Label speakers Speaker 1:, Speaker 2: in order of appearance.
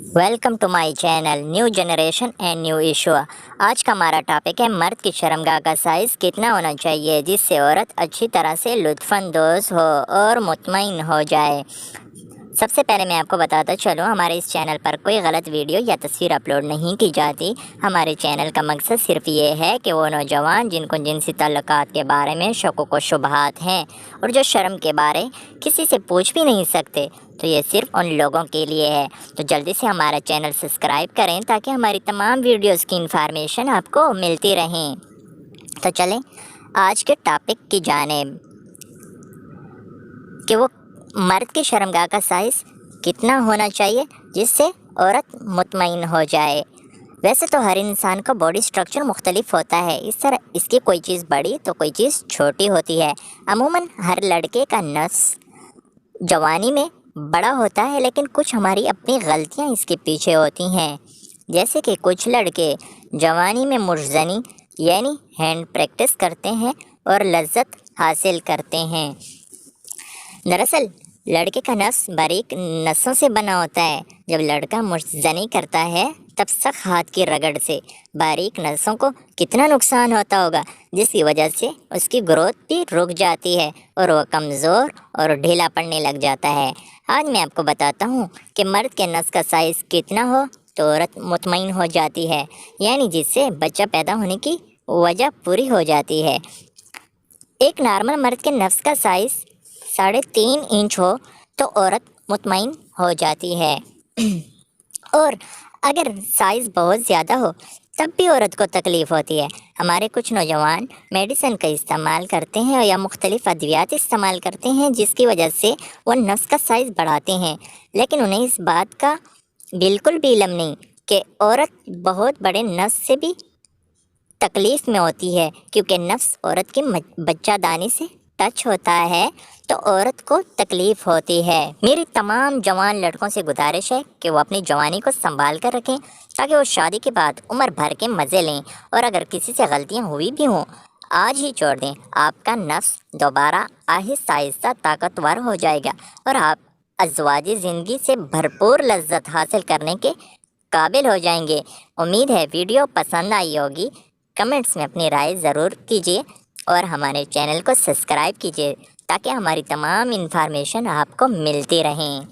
Speaker 1: Welcome to my channel new generation and new issue. आज का हमारा टॉपिक है मर्द की शर्मगाह का साइज़ कितना होना चाहिए जिससे औरत अच्छी तरह से लुत्फ़अंदोज़ हो और मुतमईन हो जाए। सबसे पहले मैं आपको बताता चलूँ, हमारे इस चैनल पर कोई गलत वीडियो या तस्वीर अपलोड नहीं की जाती। हमारे चैनल का मकसद सिर्फ ये है कि वो नौजवान जिनको जिनसी ताल्लुकात के बारे में शक़ व शुबहात हैं और जो शर्म के बारे किसी से पूछ भी नहीं सकते, तो ये सिर्फ उन लोगों के लिए है। तो जल्दी से हमारा चैनल सब्सक्राइब करें ताकि हमारी तमाम वीडियोज़ की इन्फॉर्मेशन आपको मिलती रहें। तो चलें आज के टॉपिक की जानिब कि वो मर्द की शर्मगाह का साइज़ कितना होना चाहिए जिससे औरत मुतमईन हो जाए। वैसे तो हर इंसान का बॉडी स्ट्रक्चर मुख्तलिफ होता है, इस तरह इसकी कोई चीज़ बड़ी तो कोई चीज़ छोटी होती है। अमूमन हर लड़के का नफ्स जवानी में बड़ा होता है, लेकिन कुछ हमारी अपनी गलतियां इसके पीछे होती हैं। जैसे कि कुछ लड़के जवानी में मुर्ज़नी यानी हैंड प्रैक्टिस करते हैं और लज्जत हासिल करते हैं। दरअसल लड़के का नफ्स बारीक नसों से बना होता है। जब लड़का मुर्ज़नी करता है तब सख्त हाथ की रगड़ से बारीक नसों को कितना नुकसान होता होगा, जिसकी वजह से उसकी ग्रोथ भी रुक जाती है और वह कमज़ोर और ढीला पड़ने लग जाता है। आज मैं आपको बताता हूँ कि मर्द के नस का साइज़ कितना हो तो औरत मुतमईन हो जाती है, यानी जिससे बच्चा पैदा होने की वजह पूरी हो जाती है। एक नॉर्मल मर्द के नफ्स का साइज़ 3.5 इंच हो तो औरत मुतमईन हो जाती है और अगर साइज़ बहुत ज़्यादा हो तब भी औरत को तकलीफ़ होती है। हमारे कुछ नौजवान मेडिसिन का इस्तेमाल करते हैं या मुख्तलिफ़ अद्वियात इस्तेमाल करते हैं, जिसकी वजह से वो नफ्स का साइज़ बढ़ाते हैं, लेकिन उन्हें इस बात का बिल्कुल भी इल्म नहीं कि औरत बहुत बड़े नफ्स से भी तकलीफ़ में होती है, क्योंकि नफ्स औरत की बच्चादानी से टच होता है तो औरत को तकलीफ़ होती है। मेरी तमाम जवान लड़कों से गुजारिश है कि वो अपनी जवानी को संभाल कर रखें ताकि वो शादी के बाद उम्र भर के मज़े लें, और अगर किसी से गलतियां हुई भी हों आज ही छोड़ दें। आपका नफ्स दोबारा आहिस्ता आहिस्ता ताकतवर हो जाएगा और आप अज़वाजी ज़िंदगी से भरपूर लज्जत हासिल करने के काबिल हो जाएंगे। उम्मीद है वीडियो पसंद आई होगी। कमेंट्स में अपनी राय ज़रूर कीजिए और हमारे चैनल को सब्सक्राइब कीजिए ताकि हमारी तमाम इन्फॉर्मेशन आपको मिलती रहें।